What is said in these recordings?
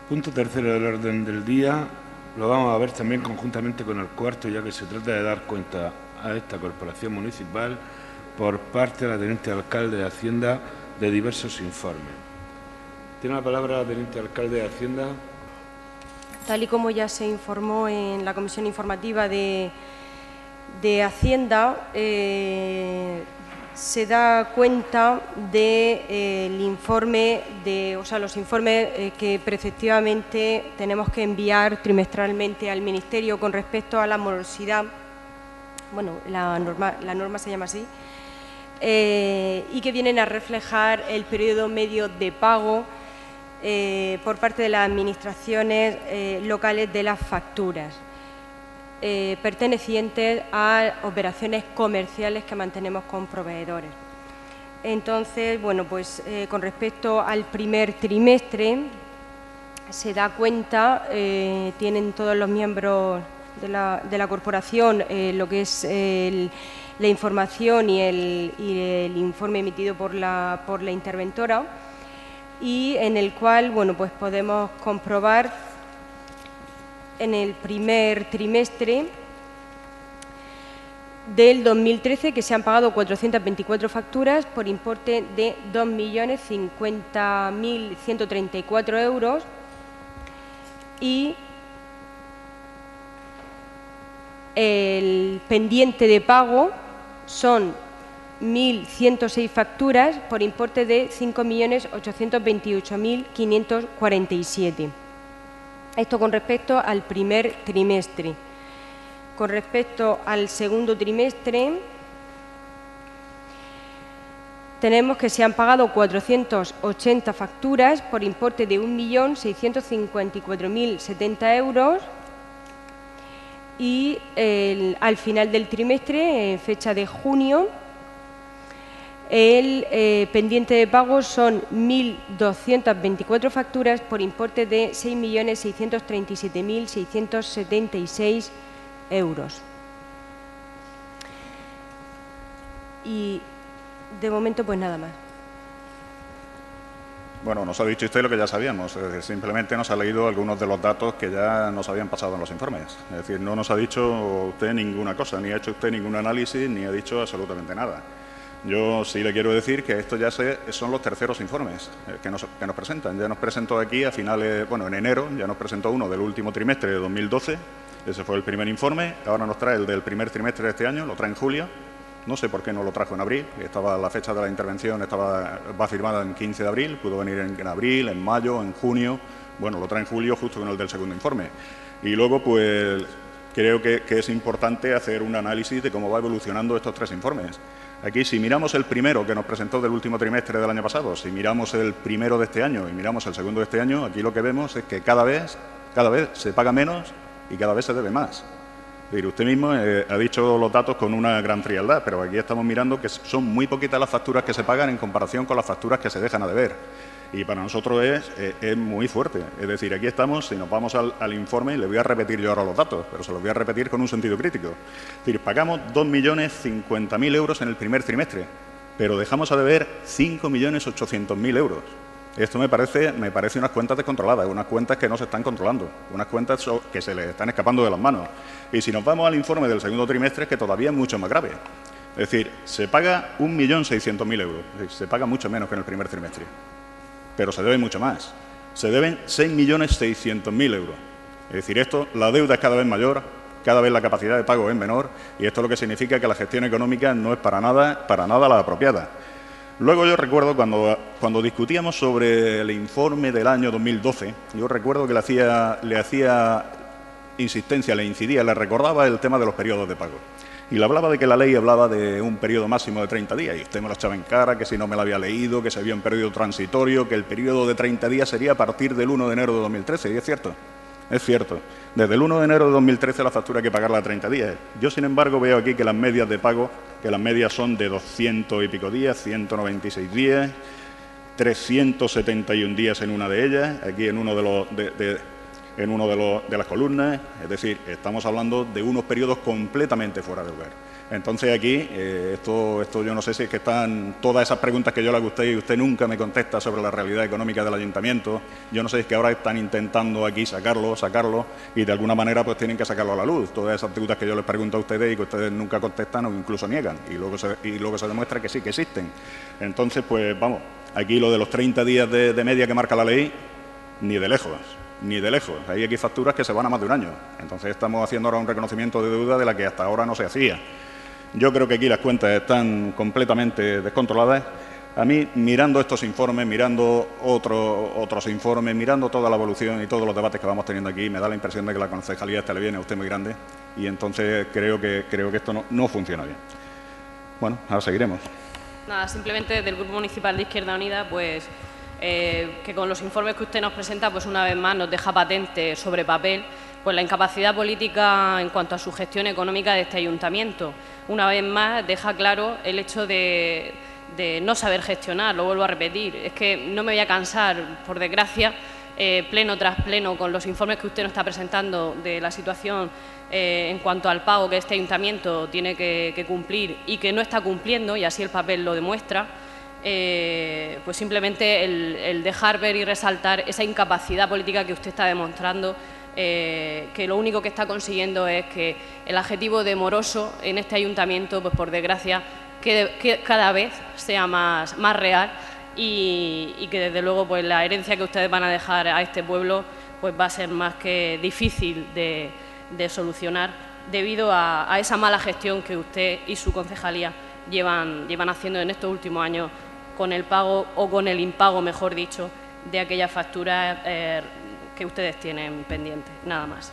Punto tercero del orden del día. Lo vamos a ver también conjuntamente con el cuarto, ya que se trata de dar cuenta a esta corporación municipal por parte de la teniente alcalde de Hacienda de diversos informes. Tiene la palabra la teniente alcalde de Hacienda. Tal y como ya se informó en la comisión informativa de Hacienda, se da cuenta del informe, los informes que preceptivamente tenemos que enviar trimestralmente al Ministerio con respecto a la morosidad. Bueno, la norma se llama así, y que vienen a reflejar el periodo medio de pago por parte de las administraciones locales de las facturas pertenecientes a operaciones comerciales que mantenemos con proveedores. Entonces, bueno, pues con respecto al primer trimestre, se da cuenta, tienen todos los miembros de la corporación lo que es la información y el informe emitido por la interventora, y en el cual, bueno, pues podemos comprobar en el primer trimestre del 2013 que se han pagado 424 facturas por importe de 2.050.134 euros y el pendiente de pago son 1.106 facturas por importe de 5.828.547. Esto con respecto al primer trimestre. Con respecto al segundo trimestre, tenemos que se han pagado 480 facturas por importe de 1.654.070 euros y al final del trimestre, fecha de junio, el pendiente de pago son 1.224 facturas por importe de 6.637.676 euros. Y de momento, pues nada más. Bueno, nos ha dicho usted lo que ya sabíamos, es decir, simplemente nos ha leído algunos de los datos que ya nos habían pasado en los informes. Es decir, no nos ha dicho usted ninguna cosa, ni ha hecho usted ningún análisis, ni ha dicho absolutamente nada. Yo sí le quiero decir que esto ya son los terceros informes que nos presentan. Ya nos presentó aquí a finales, bueno, en enero, ya nos presentó uno del último trimestre de 2012, ese fue el primer informe, ahora nos trae el del primer trimestre de este año, lo trae en julio, no sé por qué no lo trajo en abril, estaba la fecha de la intervención, va firmada en 15 de abril, pudo venir en abril, en mayo, en junio, bueno, lo trae en julio justo con el del segundo informe. Y luego, pues, creo que es importante hacer un análisis de cómo va evolucionando estos tres informes. Aquí, si miramos el primero que nos presentó del último trimestre del año pasado, si miramos el primero de este año y miramos el segundo de este año, aquí lo que vemos es que cada vez se paga menos y cada vez se debe más. Es decir, usted mismo ha dicho los datos con una gran frialdad, pero aquí estamos mirando que son muy poquitas las facturas que se pagan en comparación con las facturas que se dejan a deber. Y para nosotros es muy fuerte. Es decir, aquí estamos, si nos vamos al informe, y le voy a repetir yo ahora los datos, pero se los voy a repetir con un sentido crítico. Es decir, pagamos 2.050.000 euros en el primer trimestre, pero dejamos a deber 5.800.000 euros. Esto me parece unas cuentas descontroladas, unas cuentas que no se están controlando, unas cuentas que se les están escapando de las manos. Y si nos vamos al informe del segundo trimestre, es que todavía es mucho más grave. Es decir, se paga 1.600.000 euros, es decir, se paga mucho menos que en el primer trimestre. Pero se debe mucho más. Se deben 6.600.000 euros. Es decir, la deuda es cada vez mayor, cada vez la capacidad de pago es menor, y esto lo que significa que la gestión económica no es para nada la apropiada. Luego yo recuerdo cuando discutíamos sobre el informe del año 2012, yo recuerdo que le hacía insistencia, le incidía, le recordaba el tema de los periodos de pago. Y le hablaba de que la ley hablaba de un periodo máximo de 30 días, y usted me lo echaba en cara, que si no me lo había leído, que se había un periodo transitorio, que el periodo de 30 días sería a partir del 1 de enero de 2013, y es cierto. Es cierto. Desde el 1 de enero de 2013 la factura hay que pagarla a 30 días. Yo, sin embargo, veo aquí que las medias de pago, que las medias son de 200 y pico días, 196 días, 371 días en una de ellas, aquí en uno de las columnas. Es decir, estamos hablando de unos periodos completamente fuera de lugar. Entonces aquí, esto yo no sé si es que están todas esas preguntas que yo le hago a usted y usted nunca me contesta sobre la realidad económica del ayuntamiento. Yo no sé si es que ahora están intentando aquí sacarlo y de alguna manera pues tienen que sacarlo a la luz. Todas esas dudas que yo les pregunto a ustedes y que ustedes nunca contestan o incluso niegan y luego se demuestra que sí que existen. Entonces, pues vamos, aquí lo de los 30 días de media que marca la ley, ni de lejos. Ni de lejos. Hay aquí facturas que se van a más de un año. Entonces estamos haciendo ahora un reconocimiento de deuda de la que hasta ahora no se hacía. Yo creo que aquí las cuentas están completamente descontroladas. A mí, mirando estos informes, mirando otros informes, mirando toda la evolución y todos los debates que vamos teniendo aquí, me da la impresión de que la concejalía esta le viene a usted muy grande y entonces creo que esto no funciona bien. Bueno, ahora seguiremos. Nada, simplemente del Grupo Municipal de Izquierda Unida, pues que con los informes que usted nos presenta, pues una vez más nos deja patente sobre papel pues la incapacidad política en cuanto a su gestión económica de este ayuntamiento. Una vez más deja claro el hecho de no saber gestionar, lo vuelvo a repetir. Es que no me voy a cansar, por desgracia, pleno tras pleno, con los informes que usted nos está presentando de la situación en cuanto al pago que este ayuntamiento tiene que cumplir y que no está cumpliendo, y así el papel lo demuestra. Pues simplemente el dejar ver y resaltar esa incapacidad política que usted está demostrando, que lo único que está consiguiendo es que el adjetivo de moroso en este ayuntamiento, pues por desgracia, que cada vez sea más real y que desde luego pues la herencia que ustedes van a dejar a este pueblo pues va a ser más que difícil de solucionar debido a esa mala gestión que usted y su concejalía llevan haciendo en estos últimos años con el pago o con el impago, mejor dicho, de aquellas facturas que ustedes tienen pendientes. Nada más.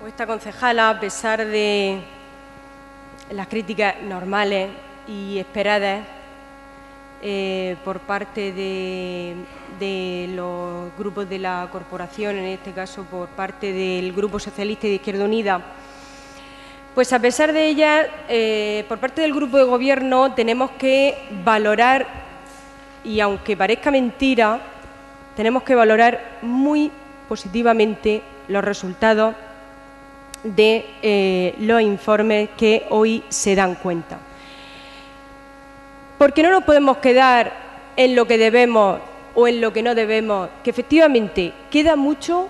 Esta concejala, a pesar de las críticas normales y esperadas por parte de los grupos de la corporación, en este caso por parte del Grupo Socialista y de Izquierda Unida, pues a pesar de ella, por parte del Grupo de Gobierno tenemos que valorar, y aunque parezca mentira, tenemos que valorar muy positivamente los resultados de los informes que hoy se dan cuenta. Porque no nos podemos quedar en lo que debemos o en lo que no debemos, que efectivamente queda mucho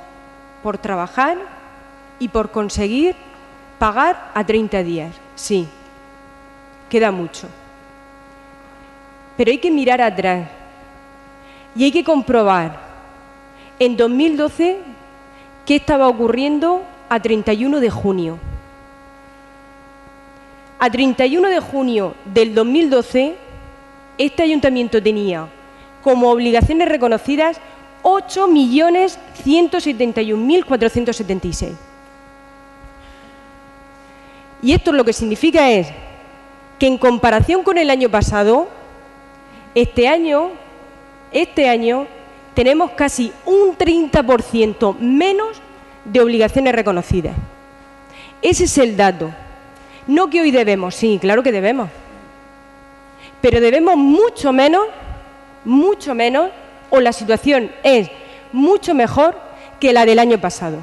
por trabajar y por conseguir pagar a 30 días. Sí, queda mucho. Pero hay que mirar atrás y hay que comprobar en 2012 qué estaba ocurriendo a 31 de junio. A 31 de junio del 2012, este ayuntamiento tenía como obligaciones reconocidas 8.171.476. Y esto lo que significa es que en comparación con el año pasado, este año tenemos casi un 30% menos de obligaciones reconocidas. Ese es el dato. No que hoy debemos, sí, claro que debemos, pero debemos mucho menos, o la situación es mucho mejor que la del año pasado.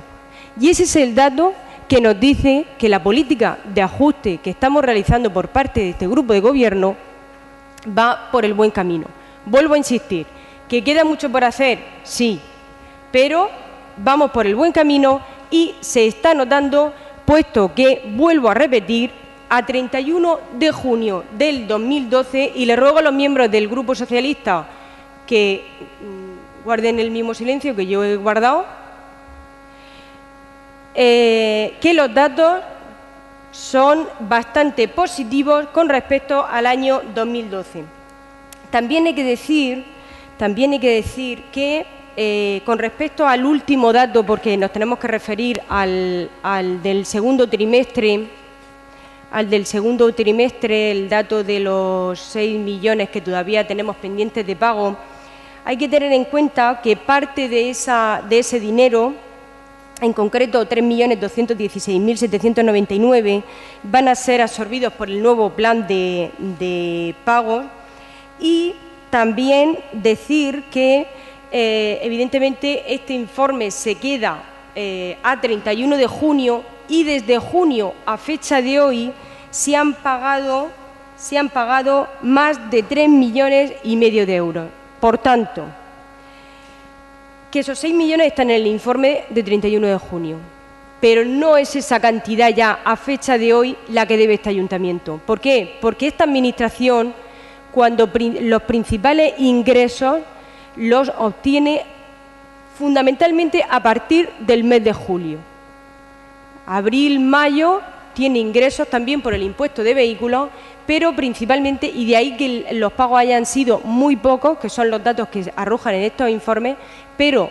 Y ese es el dato que nos dice que la política de ajuste que estamos realizando por parte de este grupo de gobierno va por el buen camino. Vuelvo a insistir, ¿que queda mucho por hacer? Sí, pero vamos por el buen camino y se está notando, puesto que, vuelvo a repetir, a 31 de junio del 2012, y le ruego a los miembros del Grupo Socialista que guarden el mismo silencio que yo he guardado, que los datos son bastante positivos con respecto al año 2012. También hay que decir que con respecto al último dato, porque nos tenemos que referir al del segundo trimestre, el dato de los 6 millones que todavía tenemos pendientes de pago, hay que tener en cuenta que parte de ese dinero, en concreto 3.216.799, van a ser absorbidos por el nuevo plan de pago. Y también decir que, evidentemente, este informe se queda a 31 de junio y desde junio a fecha de hoy se han pagado más de 3,5 millones de euros. Por tanto, que esos 6 millones están en el informe de 31 de junio. Pero no es esa cantidad ya a fecha de hoy la que debe este ayuntamiento. ¿Por qué? Porque esta administración, cuando los principales ingresos los obtiene fundamentalmente a partir del mes de julio. Abril, mayo tiene ingresos también por el impuesto de vehículos, pero principalmente, y de ahí que los pagos hayan sido muy pocos, que son los datos que arrojan en estos informes, pero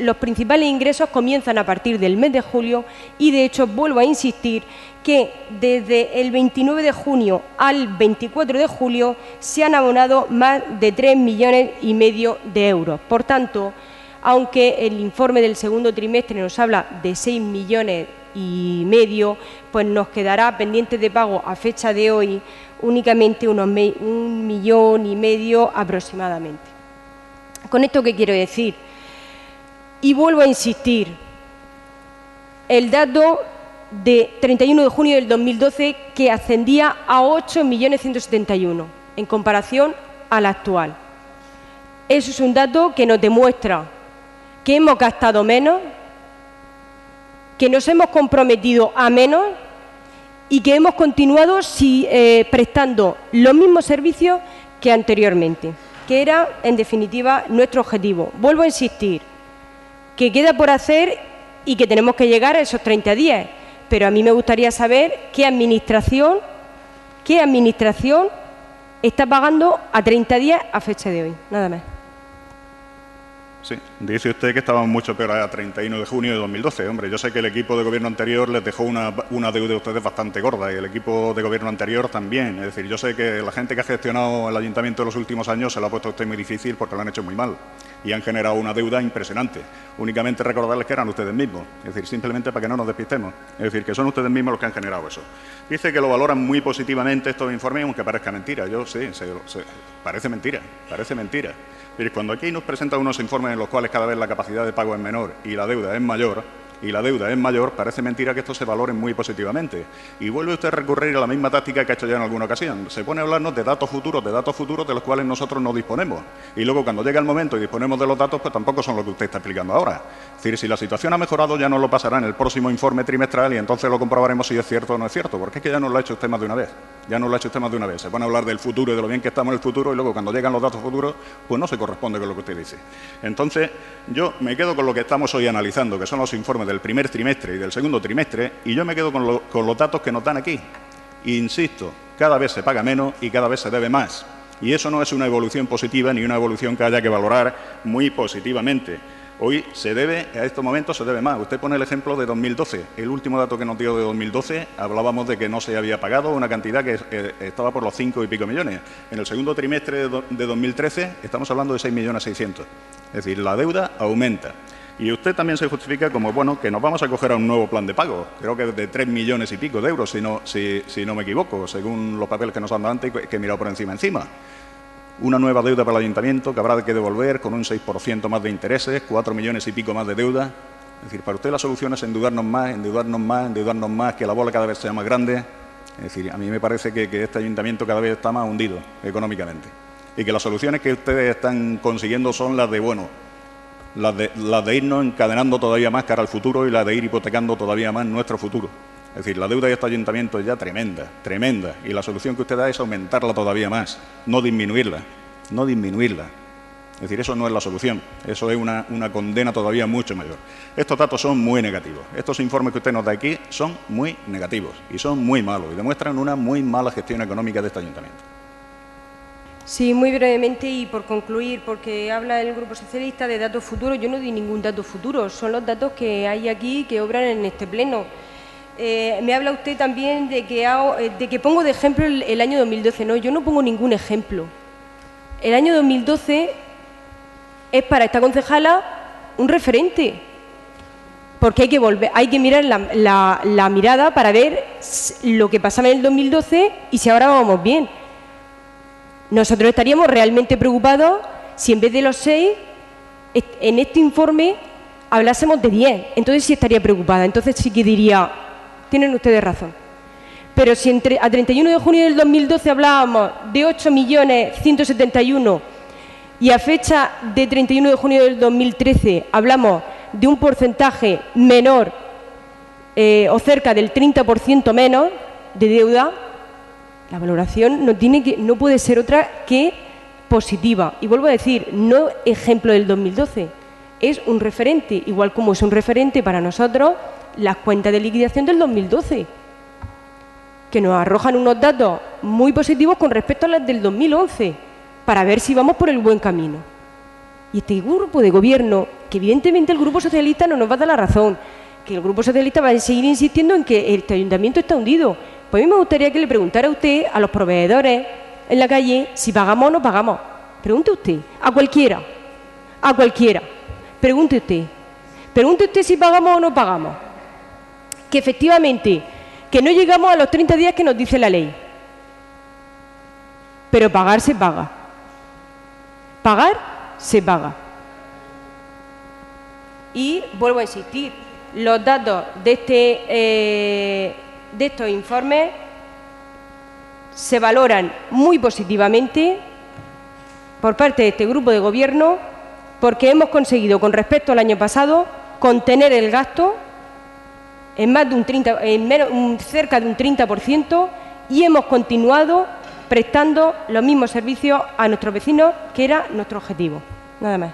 los principales ingresos comienzan a partir del mes de julio y, de hecho, vuelvo a insistir que desde el 29 de junio al 24 de julio se han abonado más de 3,5 millones de euros. Por tanto, aunque el informe del segundo trimestre nos habla de 6,5 millones, pues nos quedará pendiente de pago a fecha de hoy únicamente unos 1,5 millones aproximadamente. ¿Con esto qué quiero decir? Y vuelvo a insistir, el dato de 31 de junio del 2012 que ascendía a 8,171,000 en comparación al actual. Eso es un dato que nos demuestra que hemos gastado menos, que nos hemos comprometido a menos y que hemos continuado prestando los mismos servicios que anteriormente, que era, en definitiva, nuestro objetivo. Vuelvo a insistir, que queda por hacer y que tenemos que llegar a esos 30 días, pero a mí me gustaría saber qué administración está pagando a 30 días a fecha de hoy. Nada más. Sí, dice usted que estábamos mucho peor a 31 de junio de 2012. Hombre, yo sé que el equipo de gobierno anterior les dejó una deuda a ustedes bastante gorda y el equipo de gobierno anterior también. Es decir, yo sé que la gente que ha gestionado el ayuntamiento en los últimos años se lo ha puesto a usted muy difícil porque lo han hecho muy mal y han generado una deuda impresionante. Únicamente recordarles que eran ustedes mismos, es decir, simplemente para que no nos despistemos. Es decir, que son ustedes mismos los que han generado eso. Dice que lo valoran muy positivamente estos informes, aunque parezca mentira. Yo sí, parece mentira, parece mentira. Pero cuando aquí nos presentan unos informes en los cuales cada vez la capacidad de pago es menor y la deuda es mayor, parece mentira que esto se valore muy positivamente. Y vuelve usted a recurrir a la misma táctica que ha hecho ya en alguna ocasión. Se pone a hablarnos de datos futuros de los cuales nosotros no disponemos. Y luego, cuando llega el momento y disponemos de los datos, pues tampoco son lo que usted está explicando ahora. Es decir, si la situación ha mejorado, ya nos lo pasará en el próximo informe trimestral y entonces lo comprobaremos si es cierto o no es cierto. Porque es que ya nos lo ha hecho usted más de una vez. Se pone a hablar del futuro y de lo bien que estamos en el futuro y luego, cuando llegan los datos futuros, pues no se corresponde con lo que usted dice. Entonces, yo me quedo con lo que estamos hoy analizando, que son los informes del primer trimestre y del segundo trimestre, y yo me quedo con los datos que nos dan aquí. Insisto, cada vez se paga menos y cada vez se debe más. Y eso no es una evolución positiva ni una evolución que haya que valorar muy positivamente. Hoy a estos momentos se debe más. Usted pone el ejemplo de 2012. El último dato que nos dio de 2012, hablábamos de que no se había pagado una cantidad que estaba por los 5 y pico millones. En el segundo trimestre de 2013 estamos hablando de 6,600,000. Es decir, la deuda aumenta. Y usted también se justifica como, bueno, que nos vamos a acoger a un nuevo plan de pago. Creo que de 3 millones y pico de euros, si no me equivoco, según los papeles que nos han dado antes y que he mirado por encima. Una nueva deuda para el ayuntamiento que habrá que devolver con un 6% más de intereses, 4 millones y pico más de deuda. Es decir, para usted la solución es endeudarnos más, que la bola cada vez sea más grande. Es decir, a mí me parece que este ayuntamiento cada vez está más hundido económicamente. Y que las soluciones que ustedes están consiguiendo son las de irnos encadenando todavía más cara al futuro y las de ir hipotecando todavía más nuestro futuro. Es decir, la deuda de este ayuntamiento es ya tremenda, tremenda, y la solución que usted da es aumentarla todavía más, no disminuirla. Es decir, eso no es la solución, eso es una condena todavía mucho mayor. Estos datos son muy negativos, estos informes que usted nos da aquí son muy negativos y son muy malos y demuestran una muy mala gestión económica de este ayuntamiento. Sí, muy brevemente y por concluir, porque habla el Grupo Socialista de datos futuros. Yo no di ningún dato futuro, son los datos que hay aquí que obran en este pleno. Me habla usted también de que pongo de ejemplo el año 2012. No, yo no pongo ningún ejemplo. El año 2012 es para esta concejala un referente, porque hay que mirar la mirada para ver lo que pasaba en el 2012 y si ahora vamos bien. Nosotros estaríamos realmente preocupados si en vez de los 6, en este informe hablásemos de 10. Entonces sí estaría preocupada, entonces sí que diría, tienen ustedes razón. Pero si a 31 de junio del 2012 hablábamos de 8.171.000 y a fecha de 31 de junio del 2013 hablamos de un porcentaje menor o cerca del 30% menos de deuda, la valoración no puede ser otra que positiva. Y vuelvo a decir, no ejemplo del 2012, es un referente, igual como es un referente para nosotros las cuentas de liquidación del 2012, que nos arrojan unos datos muy positivos con respecto a las del 2011, para ver si vamos por el buen camino. Y este grupo de gobierno, que evidentemente el Grupo Socialista no nos va a dar la razón, que el Grupo Socialista va a seguir insistiendo en que este ayuntamiento está hundido. Pues a mí me gustaría que le preguntara a usted, a los proveedores en la calle, si pagamos o no pagamos. Pregunte usted, a cualquiera, pregunte usted si pagamos o no pagamos. Que efectivamente, que no llegamos a los 30 días que nos dice la ley, pero pagar se paga. Pagar se paga. Y vuelvo a insistir, los datos de estos informes se valoran muy positivamente por parte de este grupo de gobierno, porque hemos conseguido, con respecto al año pasado, contener el gasto en cerca de un 30%, y hemos continuado prestando los mismos servicios a nuestros vecinos, que era nuestro objetivo. Nada más.